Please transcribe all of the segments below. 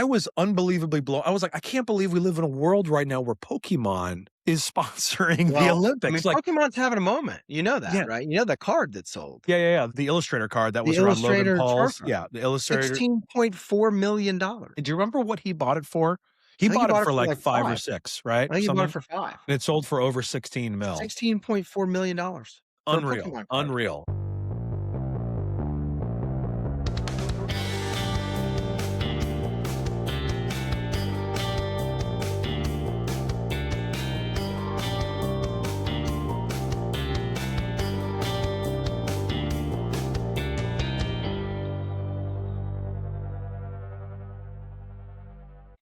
I was unbelievably blown. I was like, I can't believe we live in a world right now where Pokemon is sponsoring the Well, I mean, Olympics. Like, Pokemon's having a moment. You know that, yeah, right? You know the card that sold. yeah. The Illustrator card that The was around Logan Illustrator Paul's. Charizard. Yeah, the Illustrator. $16.4 million. Do you remember what he bought it for? He I think he bought it bought it for for like like 5 or 5. 6, right? I think he bought it Something. for 5. And it sold for over 16 mil. $16.4 million for a Unreal. Pokemon card. Unreal.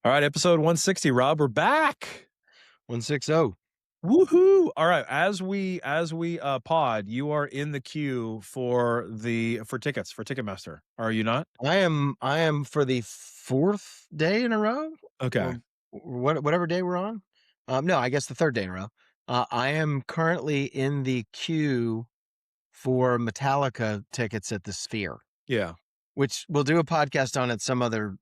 All right, episode 160, Rob, we're back. 160. Woohoo! All right, as we pod, you are in the queue for tickets for Ticketmaster. Are you not? I am for the 4th day in a row. Okay. Or whatever day we're on. No, I guess the 3rd day in a row. I am currently in the queue for Metallica tickets at the Sphere. Yeah. Which we'll do a podcast on at some other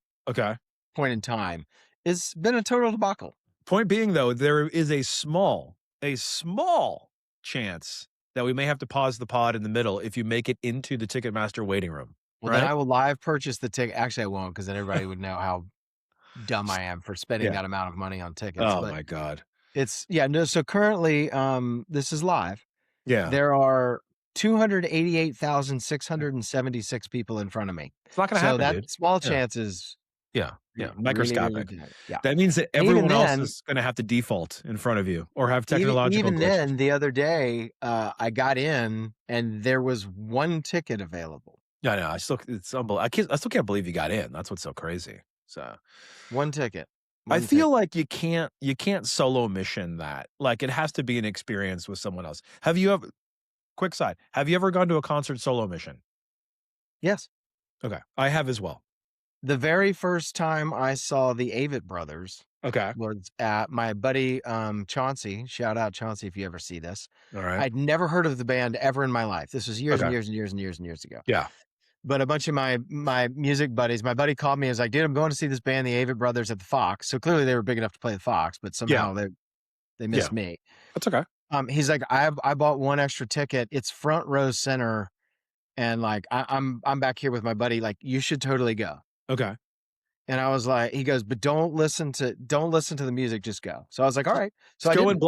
point in time. It's been a total debacle. Point being, though, there is a small chance that we may have to pause the pod in the middle if you make it into the Ticketmaster waiting room. Well, then I will live purchase the ticket. Actually, I won't, because then everybody would know how dumb I am for spending that amount of money on tickets. Oh, my God. So currently, this is live. Yeah. There are 288,676 people in front of me. It's not going to happen, that dude. small chance is microscopic. Really, yeah. That means that everyone else is going to have to default in front of you or have technological even glitches. Then, the other day, I got in and there was one ticket available. Yeah, no, it's unbelievable. I still can't believe you got in. That's what's so crazy. So, one ticket. I feel like you can't solo mission that. Like, it has to be an experience with someone else. Have you ever? Quick side. Have you ever gone to a concert solo mission? Yes. Okay, I have as well. The very first time I saw the Avett Brothers, was at my buddy Chauncey. Shout out Chauncey if you ever see this. All right. I'd never heard of the band ever in my life. This was years and years and years and years and years ago. Yeah. But a bunch of my music buddies, my buddy called me and was like, dude, I'm going to see this band, the Avett Brothers, at the Fox. So clearly they were big enough to play the Fox, but somehow they missed me. That's okay. He's like, I bought one extra ticket. It's front row center. And like, I'm back here with my buddy. Like, you should totally go. Okay. And I was like, he goes, but don't listen to the music, just go. So I was like, all right. So flying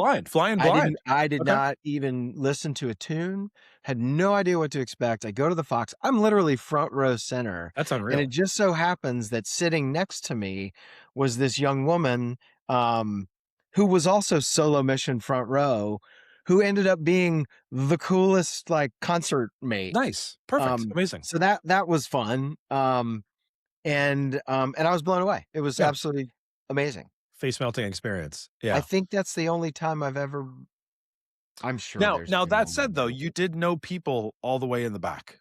blind. I did not even listen to a tune, had no idea what to expect. I go to the Fox. I'm literally front row center. That's unreal. And it just so happens that sitting next to me was this young woman who was also solo mission front row, who ended up being the coolest like concert mate. Nice. Perfect. Amazing. So that was fun. And I was blown away. It was absolutely amazing. Face melting experience. Yeah. I think that's the only time I've ever. I'm sure. Now that said, though, you did know people all the way in the back.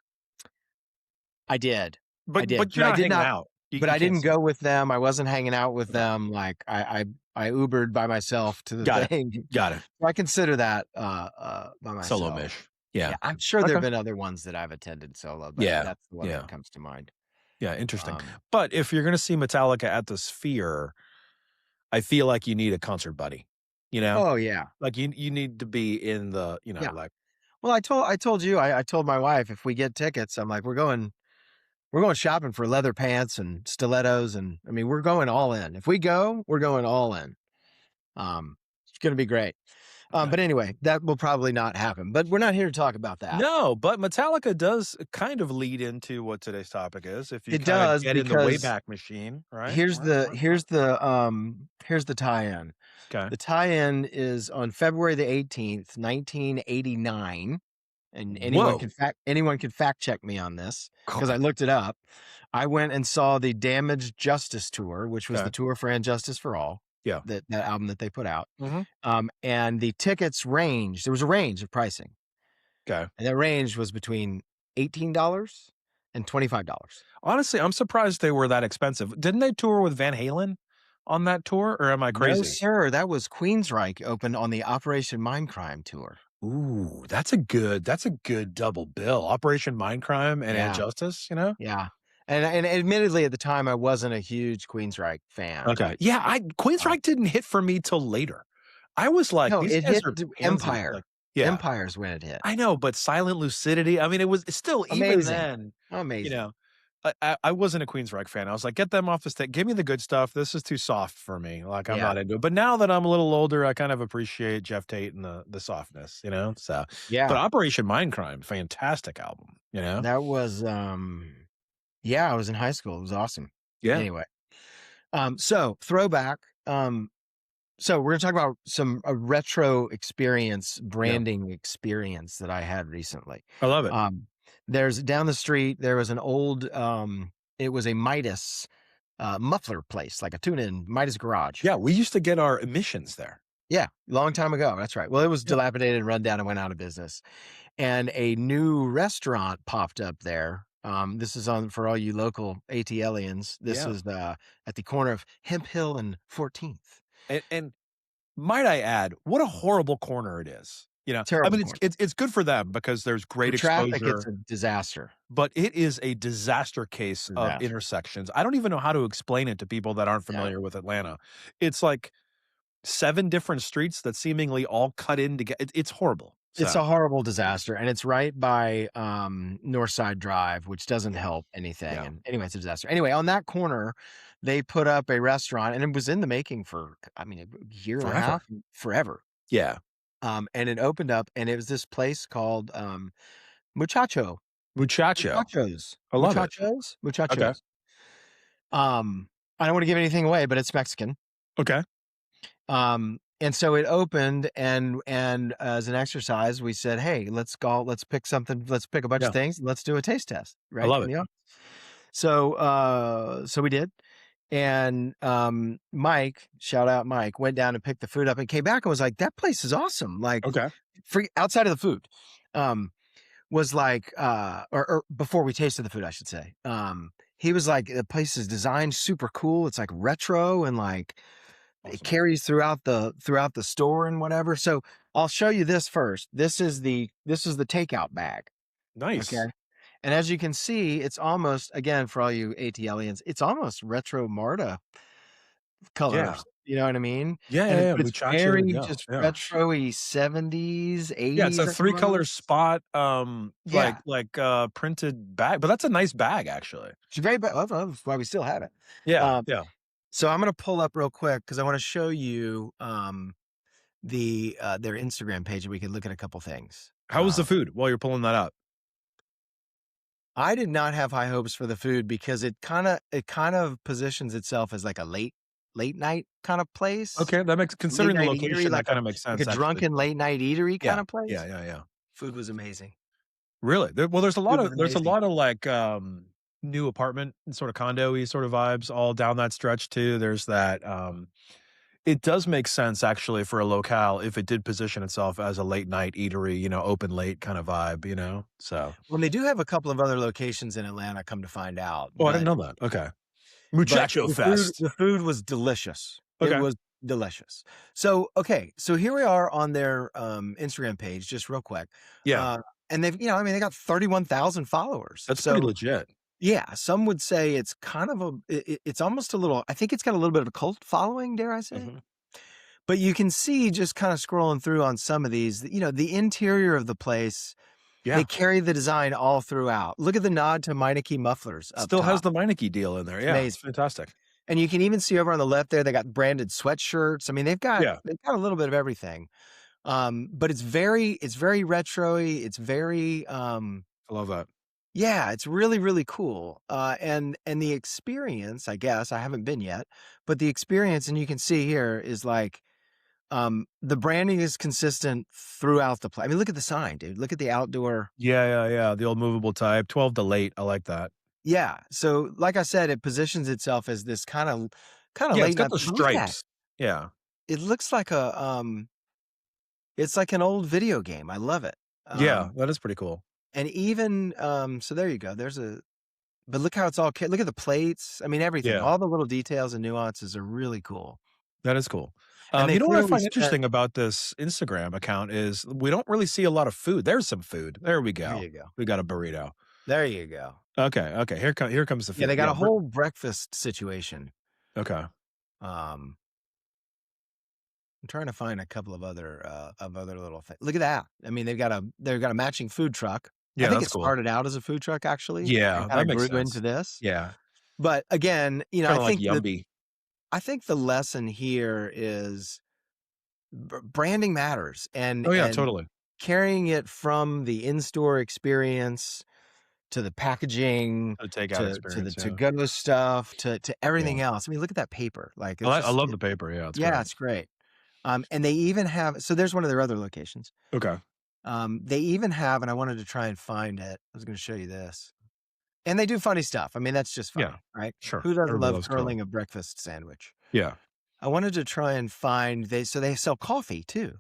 I did. But you're not hanging out. But I didn't go with them. I wasn't hanging out with them. Like I Ubered by myself to the thing. Got it. So I consider that by myself. Solo mish. Yeah. I'm sure there have been other ones that I've attended solo, but that's the one that comes to mind. Yeah, interesting. But if you're going to see Metallica at the Sphere, I feel like you need a concert buddy. You know? Oh yeah. Like you need to be in the, like. Well, I told you, I told my wife, if we get tickets, I'm like, we're going shopping for leather pants and stilettos, and I mean, we're going all in. If we go, we're going all in. It's going to be great. But anyway, that will probably not happen. But we're not here to talk about that. No, but Metallica does kind of lead into what today's topic is. If you get in the Wayback Machine, right? Here's the tie-in. Okay. The tie-in is on February the 18th, 1989. And anyone can fact check me on this because I looked it up. I went and saw the Damaged Justice tour, which was the tour for And Justice for All. Yeah. That album that they put out. Mm-hmm. And the tickets ranged. There was a range of pricing. Okay. And that range was between $18 and $25. Honestly, I'm surprised they were that expensive. Didn't they tour with Van Halen on that tour, or am I crazy? No, sir. That was Queensryche opened on the Operation Mindcrime tour. Ooh, that's a good double bill. Operation Mindcrime and And Justice, Yeah. And admittedly, at the time, I wasn't a huge Queensryche fan. Okay. Yeah, I Uh, Queensryche didn't hit for me till later. I was like, no, "These it guys hit are pansy." Like Empire. yeah. Empire's when it hit. I know, but Silent Lucidity, I mean, it was still even Amazing. then, you Amazing. know, I wasn't a Queensryche fan. I was like, "Get them off the stick. Give me the good stuff. This is too soft for me." Like, I'm Yeah. not into it. But now that I'm a little older, I kind of appreciate Jeff Tate and the softness, you know? So, but Yeah. Operation Mindcrime, fantastic album, you know? That was, yeah, I was in high school. It was awesome. Yeah. Anyway, so throwback. So we're gonna talk about some a retro experience, Yeah. branding experience that I had recently. I love it. Um, there's down the street, there was an old, it was a Midas muffler place, like a tune-in Midas garage. Yeah, we used to get our emissions there. Yeah, long time ago. That's right. Well, it was Yeah. dilapidated and run down and went out of business. And a new restaurant popped up there. This is on for all you local ATLians. This Yeah. is at the corner of Hemp Hill and 14th. And might I add, what a horrible corner it is. You know, I Terrible mean, corner. it's good for them because there's For great traffic, it's exposure, a disaster. but it is a disaster case of Disaster. intersections. I don't even know how to explain it to people that aren't Yeah. familiar with Atlanta. It's like 7 different streets that seemingly all cut in together. It's horrible. It's So, a horrible disaster, and it's right by, Northside Drive, which doesn't yeah, help anything, yeah. and anyway, it's a disaster. Anyway, on that corner, they put up a restaurant, and it was in the making for, I mean, a year and a Forever. half, forever. Yeah. And it opened up, and it was this place called, Muchacho. Muchacho. Muchachos. I love it. Muchachos? Okay. Muchachos. Um, I don't wanna give anything away, but it's Mexican. Okay. And so it opened and as an exercise, we said, "Hey, let's pick something, let's pick a bunch of Yeah. things, let's do a taste test," I right, love in it. the office. So, so we did, and, Mike, shout out Mike, went down and picked the food up and came back and was like, "That place is awesome," like, Okay. for outside of the food, um, was like, or before we tasted the food, I should say, he was like, "The place is designed super cool, it's, like, retro and, like, it Awesome. carries throughout the store and whatever." So, I'll show you this first. This is the takeout bag, okay? Nice. And as you can see, it's almost again, for all you ATLians, it's almost retro Marta Yeah. colors, you know what I mean? Yeah, yeah, yeah. But it's Muchacho to very go. just Yeah. retro-y 70s, Yeah, it's 80s a 3 color almost. spot, Yeah. printed bag, but that's a nice bag, actually. It's very well, that's why we still have it. Yeah, Um, yeah. so I'm gonna pull up real quick because I wanna show you, their Instagram page, and we can look at a couple things. How was the food while you're pulling that up? I did not have high hopes for the food because it kind of positions itself as like a late night kind of place. Okay, that makes Late considering the night eatery, location, that kinda makes like a sense, actually. drunken late night eatery Yeah. kind of Yeah, place. yeah, yeah. Food was amazing. Really? There's a lot Food of was amazing. new apartment and sort of condo-y sort of vibes all down that stretch too. There's that, it does make sense actually for a locale if it did position itself as a late night eatery, you know, open late kind of vibe, you know? So Well, they do have a couple of other locations in Atlanta, come to find out, oh, I didn't know that. Okay. but Muchacho Fest. the food was delicious. It Okay. was delicious. So, okay, so here we are on their, Instagram page, just real quick, Yeah. uh, and they've, I mean, they got 31,000 followers. That's pretty So, legit. yeah, some would say it's kind of it's almost a little, I think it's got a little bit of a cult following, dare I say? Mhm. But you can see just kinda scrolling through on some of these, the interior of the place, they Yeah. carry the design all throughout. Look at the nod to Meineke mufflers up Still has top. the Meineke deal in there. It's Yeah, it's amazing. fantastic. And you can even see over on the left there, they got branded sweatshirts. I mean, Yeah, they've got a little bit of everything. But it's very retro-y, it's very, I love that. yeah, it's really, really cool. And the experience, I guess, I haven't been yet, but the experience, and you can see here, is like, the branding is consistent throughout the place. I mean, look at the sign, dude. Look at the outdoor. Yeah, yeah, yeah, the old movable type, 12 to late, I like that. Yeah. So, like I said, it positions itself as this kind of Yeah, it's late got night. the But look at it. stripes. Yeah. It looks like it's like an old video game. I love it. Yeah, Um, that is pretty cool. and even so there you go. But look how it's all look at the plates. I mean, everything. Yeah, All the little details and nuances are really cool. that is cool. And they You know what I clearly find spent. interesting about this Instagram account is we don't really see a lot of food. There's some food. There we There go. you go. We got a burrito. There you go. Okay, okay, here comes the Yeah, feel. they got Yeah, a whole breakfast situation. okay. Um, I'm trying to find a couple of other little things. Look at that. I mean, they've got a matching food truck. I Yeah, think that's it cool. started out as a food truck actually and Yeah, kinda that makes grew into sense. this. Yeah, But again, kinda like Yumby. I think the lesson here is branding matters Oh, yeah, and totally. carrying it from the in-store experience to the packaging The takeout to the experience, yeah. to-go stuff to Yeah. everything else. I mean, look at that paper. Like, it's I just love the paper, yeah, it's yeah, great. it's great. And they even have so there's one of their other locations. Okay. They even have and I wanted to try and find it. I was gonna show you this. And they do funny stuff. I mean, that's just Yeah, funny, right? sure. Who doesn't Everybody love loves curling. curling a breakfast sandwich? Yeah. I wanted to try and find they sell coffee too.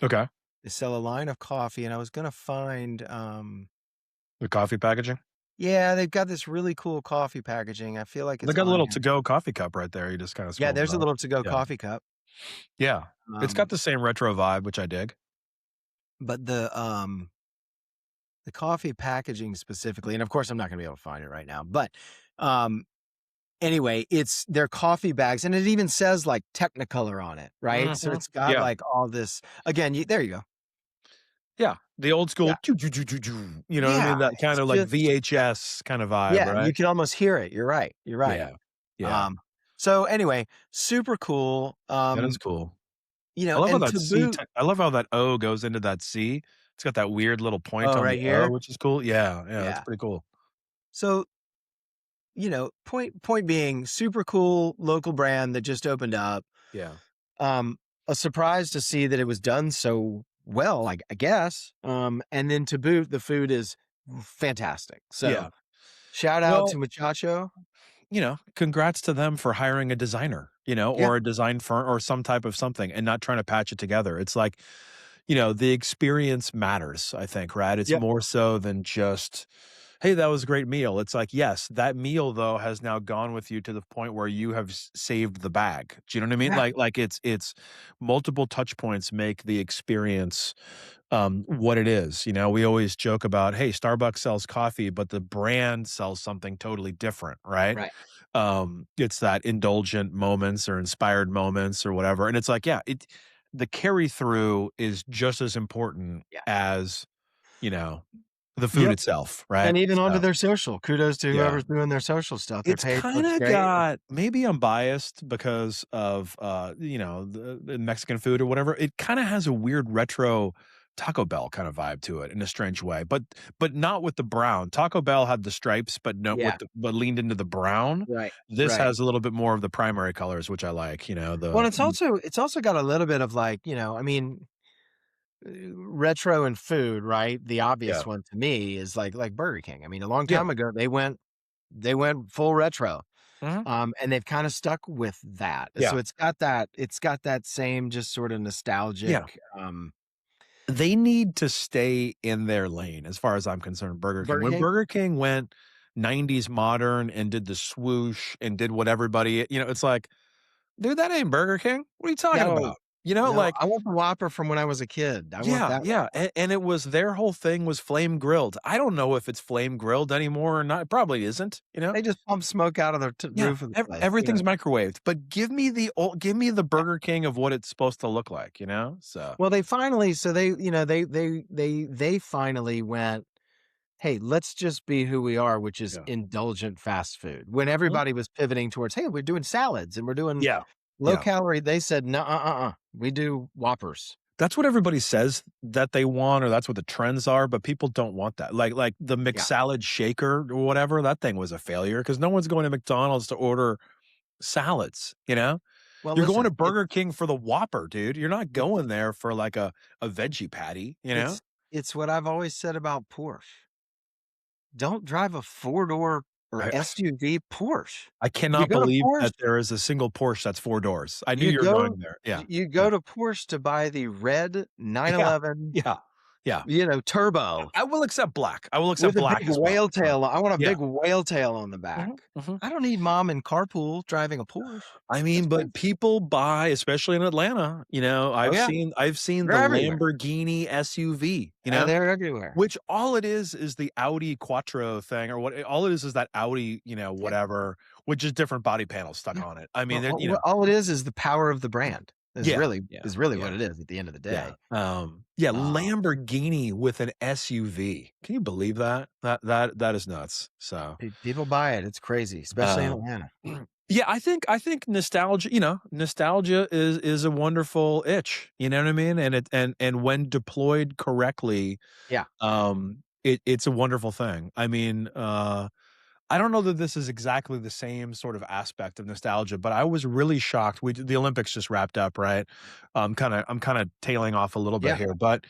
Okay. They sell a line of coffee, and I was gonna find, The coffee packaging? yeah, they've got this really cool coffee packaging. I feel like They it's got a on little here. to-go coffee cup right there, you just kinda Yeah, scroll there's a down. little to-go Yeah. coffee cup. Yeah. It's got Um, the same retro vibe, which I dig. but the coffee packaging specifically, and of course, I'm not gonna be able to find it right now, but, um, anyway, it's their coffee bags, and it even says, like, Technicolor on it, right? So Mhm. it's got, Yeah. like, all this again, you there you go. Yeah. The old school Yeah. choo choo choo choo choo, you know what I Yeah, mean? That it's kinda like just VHS kinda vibe, yeah, you right? can almost hear it. You're right, you're right. Yeah. Yeah. Um, so anyway, super cool. That is cool. I love how And that to C boot t I love how that O goes into that C. It's got that weird little point oh, on right the O, here? which is cool. Yeah, yeah, that's Yeah. pretty cool. So, point being, super cool local brand that just opened up. Yeah. Um, a surprise to see that it was done so well, like, I guess. And then to boot, the food is fantastic. So, Yeah. shout out Well, to Muchacho. congrats to them for hiring a designer, Yeah. or a design firm or some type of something and not trying to patch it together. It's like, the experience matters, I think, right? It's Yep. more so than just, hey, that was a great meal. It's like, yes, that meal though has now gone with you to the point where you have saved the bag. Do you know what I mean? Yeah. Like it's multiple touch points make the experience what it is. We always joke about, hey, Starbucks sells coffee, but the brand sells something totally different, right? Right. It's that indulgent moments or inspired moments or whatever. And it's like, yeah, the carry through is just as important Yeah. as, you know, the food Yep. itself, right? And even onto So, their social. Kudos to yeah. whoever's doing their social stuff. Their It's page looks kinda great. got maybe I'm biased because of, the Mexican food or whatever. It kinda has a weird retro Taco Bell kinda vibe to it in a strange way, but not with the brown. Taco Bell had the stripes, but not with Yeah. but leaned into the brown. Right. This Right. has a little bit more of the primary colors, which I like, Well, the it's also got a little bit of like, I mean, retro and food, right? The yeah. obvious one to me is like Burger King. I mean, a long Yeah. time ago they went full retro. Mhm. And they've kind of stuck with that. So Yeah. it's got that same just sort of Yeah. nostalgic They need to stay in their lane as far as I'm concerned, Burger King. Burger When King. Burger King went 90s modern and did the swoosh and did what everybody, it's like, dude, that ain't Burger King. What are you talking No. about? No, Like, I want the Whopper from when I was a kid. I want yeah, that yeah. Whopper. And it was their whole thing was flame grilled. I don't know if it's flame grilled anymore or not. It probably isn't. They just pump smoke out of the Yeah, roof of the place. everything's microwaved, but give me the Burger King of what it's supposed to look like. So, Well, they finally so they finally went, "Hey, let's just be who we are," which is yeah. indulgent fast food. When Mhm. everybody was pivoting towards, "Hey, we're doing salads and we're doing Yeah. low Yeah. calorie," they said, "No, we do Whoppers." That's what everybody says that they want, or that's what the trends are, but people don't want that. Like the Yeah. McSalad shaker or whatever, that thing was a failure because no one's going to McDonald's to order salads. Well, You're going to listen, Burger King for the Whopper, dude. You're not it's going there for like a veggie patty. it's it's what I've always said about Porsche. Don't drive a four-door or I SUV Porsche. I You cannot go to believe Porsche that there is a single Porsche that's 4 doors. I knew you you were go going there. Yeah. you Yeah. go to Porsche to buy the red Yeah. 911 Yeah. Yeah. turbo I will accept black. I will accept with a black big as well. whale So, tail. I want a yeah. big whale tail on the back. Mhm, mhm. I don't need mom in carpool driving a Porsche. I That's mean, but crazy. people buy, especially in Atlanta, Oh yeah, I've seen they're the everywhere. Lamborghini SUV, They're everywhere. which all it is the Audi Quattro thing or what all it is that Audi, Yeah, whatever, with just different body panels stuck yeah. on it. I Well, mean, it. all it is the power of the brand. Is Yeah, really yeah, is really yeah, what it is at the end of the yeah, day. yeah, Uh, Lamborghini with an SUV. Can you believe that? That is nuts. So, people buy it. It's crazy, especially in um, Atlanta. yeah, I think nostalgia, nostalgia is a wonderful itch, you know what I mean? And when deployed correctly, Yeah, it's a wonderful thing. I mean, I don't know that this is exactly the same sort of aspect of nostalgia, but I was really shocked. The Olympics just wrapped up, right? I'm kind of tailing off a little bit yeah, here, but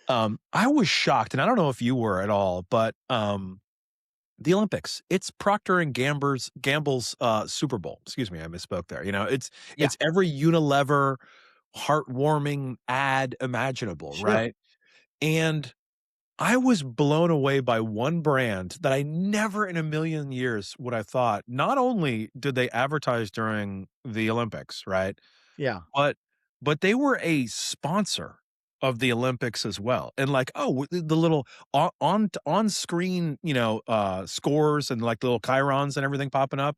I was shocked, and I don't know if you were at all, but the Olympics, it's Procter and Gamble's Super Bowl. Excuse me, I misspoke there. yeah. It's every Unilever heartwarming ad imaginable, Sure. right? And I was blown away by one brand that I never in a million years would have thought. Not only did they advertise during the Olympics, right? Yeah. But but they were a sponsor of the Olympics as well. And like, oh, the little on screen, scores and like little chyrons and everything popping up.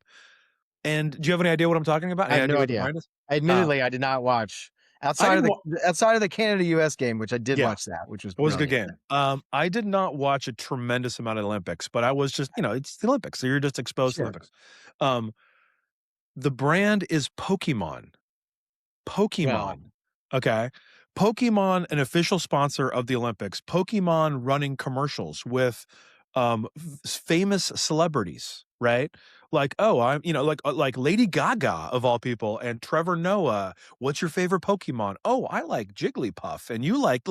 And do you have any idea what I'm talking about? I Any have no idea what the idea. brand is? Uh, Admittedly, I did not watch I outside of didn't the wa outside of the Canada-US game, which I did Yeah, watch that, which was it was a good brilliant. game. I did not watch a tremendous amount of Olympics, but I was just, it's the Olympics, so you're just exposed to the Sure. Olympics. Um, the brand is Pokemon. Well, Pokemon, okay? Pokemon, an official sponsor of the Olympics. Pokemon running commercials with, famous celebrities, right? Like, oh, like Lady Gaga of all people and Trevor Noah. What's your favorite Pokemon? Oh, I like Jigglypuff, and you like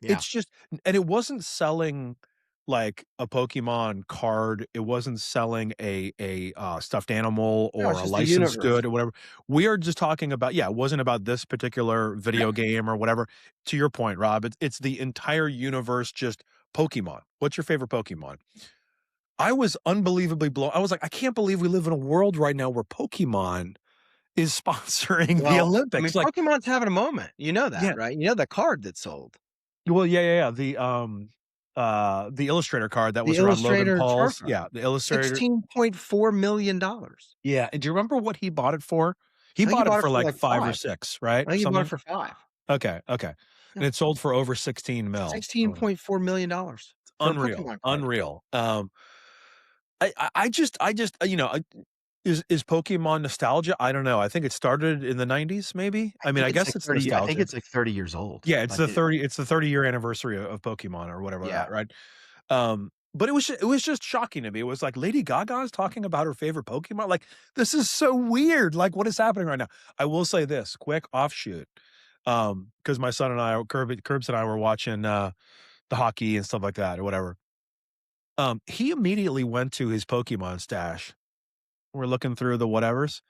yeah. it's just and it wasn't selling like a Pokemon card. It wasn't selling a stuffed animal No, or it's a just a licensed universe. good or whatever. We are just talking about yeah, it wasn't about this particular video game or whatever. To your point, Rob, it's the entire universe just Pokemon. What's your favorite Pokemon? I was unbelievably blown I was like, "I can't believe we live in a world right now where Pokemon is sponsoring the Well, I mean, Olympics." Like Pokemon's having a moment. You know that, yeah. right? You know the card that sold. Well, yeah, yeah, yeah. The Illustrator card that The was around Logan Illustrator Paul's. storefront. Yeah, the Illustrator. $16.4 million. Yeah, and do you remember what he bought it for? He I think he bought it bought it for for like like 5 or 5. 6, right? I Or think he bought it something? for 5. Okay, okay. And Yeah. it sold for over 16 mil. $16.4 million for a Unreal, Pokemon card. unreal. Is Pokemon nostalgia? I don't know. I think it started in the '90s, maybe? I mean, I guess it's I think nostalgia. it's like 30 years old. Yeah, Like it it's the 30-year anniversary of Pokemon or whatever yeah. that, right? But it was just shocking to me. It was like Lady Gaga is talking about her favorite Pokemon. Like, this is so weird. Like, what is happening right now? I will say this, quick offshoot. Because my son and I, Curbs and I were watching the hockey and stuff like that or whatever. He immediately went to his Pokemon stash. We're looking through the whatevers,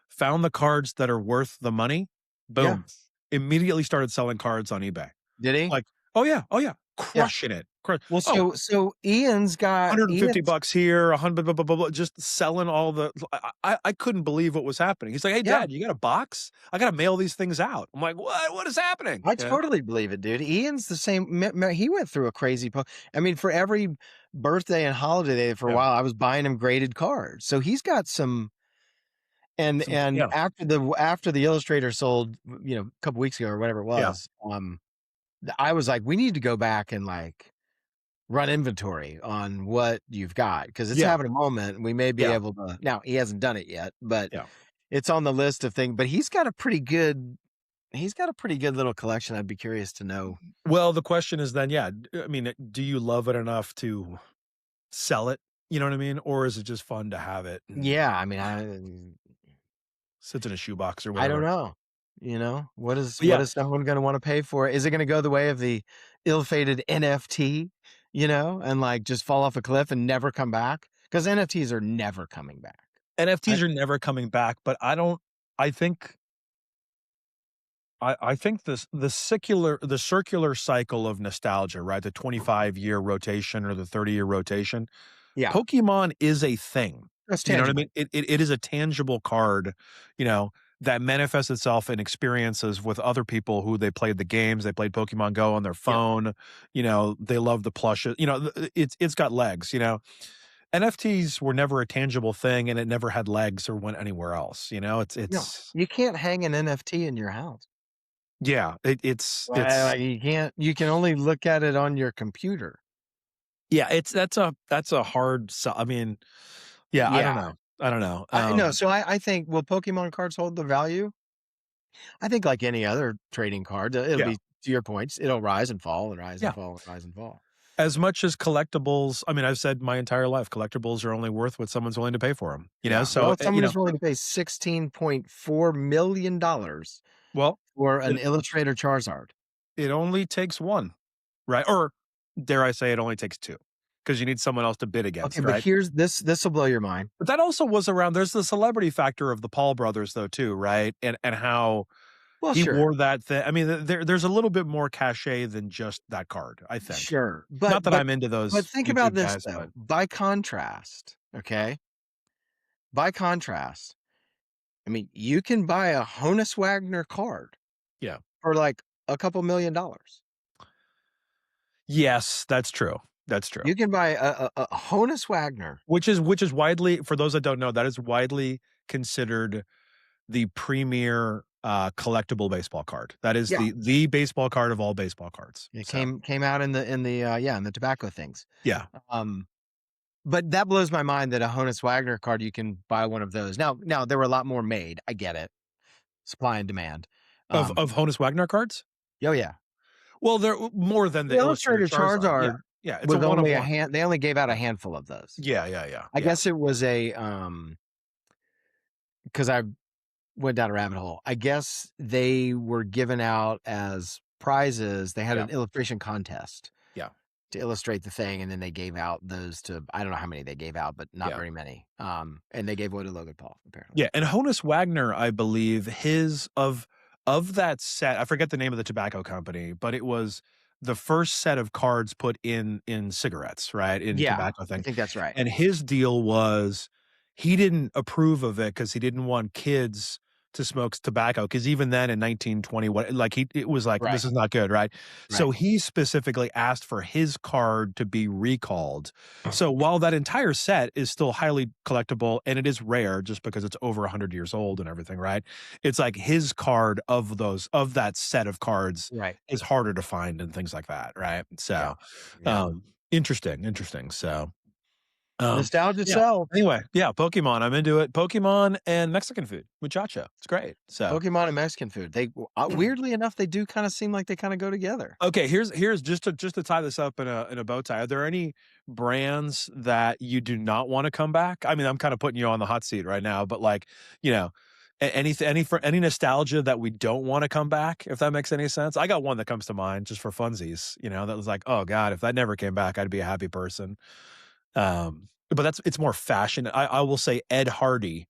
found the cards that are worth the money. Yeah. Boom. Immediately started selling cards on eBay. Did he? Like, oh yeah, Yeah. crushing it. Well, Oh, so Ian's got 150 Ian's bucks here, 100 blah, blah, blah, blah, just selling all the I couldn't believe what was happening. He's like, "Hey, yeah. dad, you got a box? I gotta mail these things out." I'm like, "What? What is happening?" I Yeah. totally believe it, dude. Ian's the same. He went through a crazy. I mean, for every birthday and holiday for a Yeah. while, I was buying him graded cards. So he's got some. And Yeah. after the Illustrator sold, a couple weeks ago or whatever it Yeah. was, I was like, we need to go back and like run inventory on what you've got because it's Yeah. having a moment. And we may be Yeah. able to. Now he hasn't done it yet, but Yeah. it's on the list of things. But he's got a pretty good. He's got a pretty good little collection. I'd be curious to know. Well, the question is then, yeah, I mean, do you love it enough to sell it? You know what I mean? Or is it just fun to have it and Yeah, I mean, sits in a shoebox or I don't whatever? know. What is But yeah, someone going to want to pay for it? Is it going to go the way of the ill-fated NFT? And like just fall off a cliff and never come back? Because NFTs are never coming back. I, NFTs are never coming back, but I think I think the circular cycle of nostalgia, right? The 25-year rotation or the 30-year rotation. Yeah, Pokemon is a thing. that's You know what I tangible. mean? It is a tangible card, you know, that manifests itself in experiences with other people who they played the games, they played Pokemon Go on their Yeah. phone, they love the plushes, it's got legs, you know? NFTs were never a tangible thing, and it never had legs or went anywhere else, you know? No, It's you can't hang an NFT in your house. yeah, Like, you can't you can only look at it on your computer. yeah, it's that's a hard sell. I mean, yeah, I don't Yeah. know. I don't know. I no, so I think will Pokemon cards hold the value? I think like any other trading card, it'll Yeah, be to your points, it'll rise and fall and rise and yeah. fall and rise and fall. As much as collectibles, I mean, I've said my entire life, collectibles are only worth what someone's willing to pay for them. Yeah. So, Well, someone is willing to pay $16.4 million well, for it an Illustrator Charizard. it only takes one, right? Or dare I say it only takes two, because you need someone else to bid Okay, against, but right? here's this will blow your mind. But that also was around there's the celebrity factor of the Paul brothers though too, right? And how Well, he sure. wore that thing. I mean, there's a little bit more cachet than just that card, I think. Sure. But Not that but I'm into but those think about YouTube this guys, but though. By contrast, okay? By contrast, I mean, you can buy a Honus Wagner card yeah. for like a couple $1,000,000. Yes, that's true. That's true. You can buy a Honus Wagner. Which is widely, for those that don't know, that is widely considered the premier, collectible baseball card. That is Yeah. the baseball card of all baseball cards. It So, came out in the yeah, in the tobacco things. yeah. Um, but that blows my mind that a Honus Wagner card, you can buy one of those. Now there were a lot more made. I get it. Supply and demand. Of Honus Wagner cards? Oh yeah. Well, they're more than The the Illustrator Illustrator Charizard. Yeah. Charizard Yeah, it's a was one of only a one. hand they only gave out a handful of those. Yeah, yeah, yeah, I yeah, guess it was a, because I went down a rabbit hole. I guess they were given out as prizes. They had yeah, an illustration contest yeah, to illustrate the thing, and then they gave out those to I don't know how many they gave out, but not yeah. very many. And they gave away to Logan Paul, apparently. Yeah, and Honus Wagner, I believe his of that set, I forget the name of the tobacco company, but it was the first set of cards put in cigarettes, right? In Yeah, tobacco I thing. think that's right. And his deal was he didn't approve of it because he didn't want kids to smoke tobacco. Because even then in 1920, what like he it was like, Right, this is not good, right? So right. he specifically asked for his card to be recalled. So while that entire set is still highly collectible and it is rare just because it's over 100 years old and everything, right? It's like his card of that set of cards Right. is harder to find and things like that, right? Yeah. So, Yeah. interesting. So, um, Nostalgia yeah. sells. Anyway, yeah, Pokemon, I'm into it. Pokemon and Mexican food, muchacho. It's great. So, Pokemon and Mexican food. They weirdly enough, they do kinda seem like they kinda go together. okay, here's just to tie this up in a bow tie. Are there any brands that you do not want to come back? I mean, I'm kind of putting you on the hot seat right now, but like, you know, any nostalgia that we don't want to come back, if that makes any sense. I got one that comes to mind just for funsies, that was like, oh God, if that never came back, I'd be a happy person. But it's more fashion. I will say Ed Hardy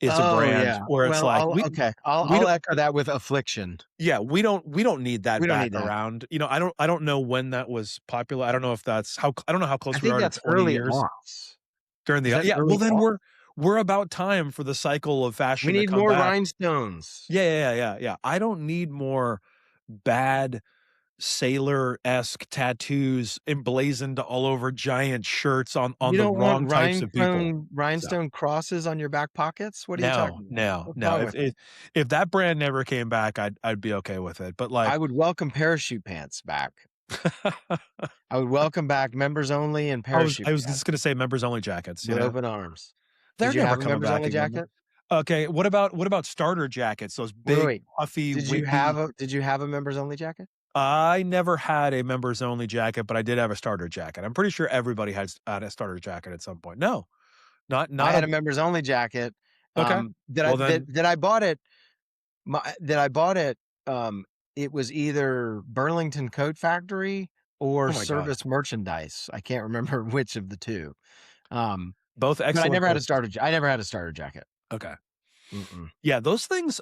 is a Oh, brand yeah. where it's Well, like we I'll don't echo that with Affliction. yeah, we don't need that We don't back need that. around. I don't know when that was popular. I don't know if that's how I don't know how I close we think are to that's 20 early years aughts. during Is the that yeah, well early then aughts? we're about time for the cycle of We fashion to need come more back. rhinestones. Yeah. I don't need more bad sailor-esque tattoos emblazoned all over giant shirts on You the don't want wrong types of people. So rhinestone crosses on your back pockets? What are you no, talking about? no, What's no. wrong If with you? if that brand never came back, I'd be okay with it. But like I would welcome parachute pants back. I would welcome back members only and parachute I was pants just gonna say members only jackets, with open arms. They're Did you never have a coming members back only again. jacket? Okay, what about starter jackets? Those Wait, big, wait. puffy, wimpy. Did you have a members only jacket? I never had a members only jacket, but I did have a starter jacket. I'm pretty sure everybody had a starter jacket at some point. No, I not had a a members only jacket, okay. Well then, that I bought it that I bought it, it was either Burlington Coat Factory or oh my god, Service Merchandise. I can't remember which of the 2. Um, both but excellent choices. I never had a starter jacket. Okay. Mm-mm. Yeah, those things,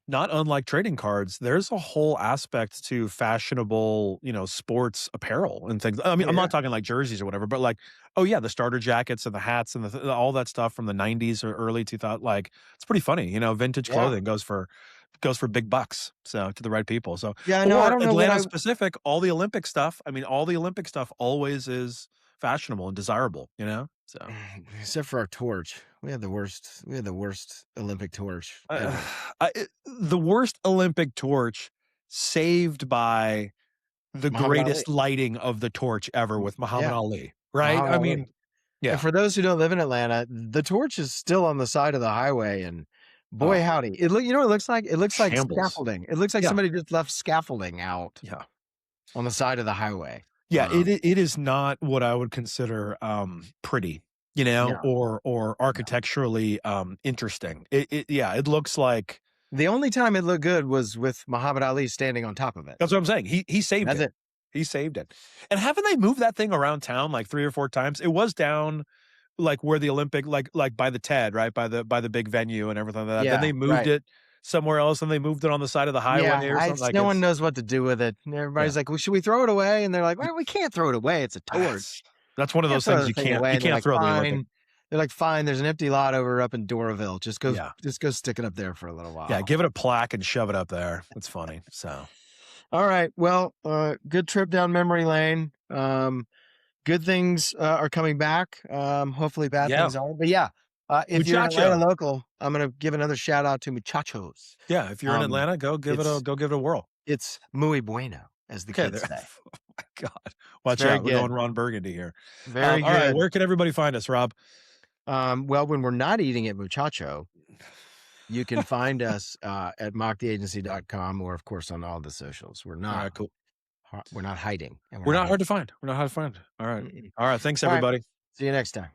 not unlike trading cards, there's a whole aspect to fashionable, sports apparel and things. I mean, Oh I'm yeah, not talking like jerseys or whatever, but like, oh yeah, the starter jackets and the hats and all that stuff from the '90s or early 2000. Like, it's pretty funny. Vintage yeah, clothing goes for big bucks. So to the right people. So yeah. No, I or don't know what Atlanta I specific, all the Olympic stuff. I mean, all the Olympic stuff always is fashionable and desirable. So. except for our torch. We had the worst. We had the worst Olympic torch Uh, ever. the worst Olympic torch saved by the Muhammad Ali. greatest lighting of the torch ever with Muhammad Yeah, Ali, right? Muhammad I Ali. mean, And yeah. for those who don't live in Atlanta, the torch is still on the side of the highway, and boy Oh, howdy, it look you know what it looks like? It looks like shambles. scaffolding. It looks like Yeah, somebody just left scaffolding out yeah. on the side of the highway. Yeah, it is not what I would consider, pretty, No, or no. architecturally, interesting. Yeah, it looks like The only time it looked good was with Muhammad Ali standing on top of it. that's what I'm saying. He saved That's it. it. He saved it. And haven't they moved that thing around town like 3 or 4 times? It was down like where the Olympic like by the TED, right? By the big venue and everything like that. Then Yeah, they moved right. it somewhere else, and they moved it on the side of the Yeah, highway or I something, it's like, no one it's knows what to do with it. And yeah. everybody's like, "Well, should we throw it away?" And they're like, Y "Well, we can't throw it away. It's a That's torch. that's one of Can't those throw things the you thing can't away." you And they're can't like, throw the Olympic. "Fine." They're like, "Fine, there's an empty lot over up in Doraville. Yeah. Just go stick it up there for a little Yeah, while." give it a plaque and shove it up there. That's funny, so All right. Well, good trip down memory lane. Good things are coming back. Hopefully bad yeah. things aren't. But yeah, if you're an Atlanta Muchacho. local, I'm gonna give another shout out to Muchachos. Yeah, if you're in Um, Atlanta, it's go give it a whirl. it's muy bueno, as the Okay, kids there say. oh my god. It's Watch very out, we're going good. Ron Burgundy here. Very All right, good. where can everybody find us, Rob? Well, when we're not eating at Muchacho, you can find us at mocktheagency.com or of course on all the socials. Alright, cool. We're not hiding and we're We're not not hard hiding. to find. We're not hard to find. Alright. Mm-mm. Alright, thanks All right. everybody. See you next time.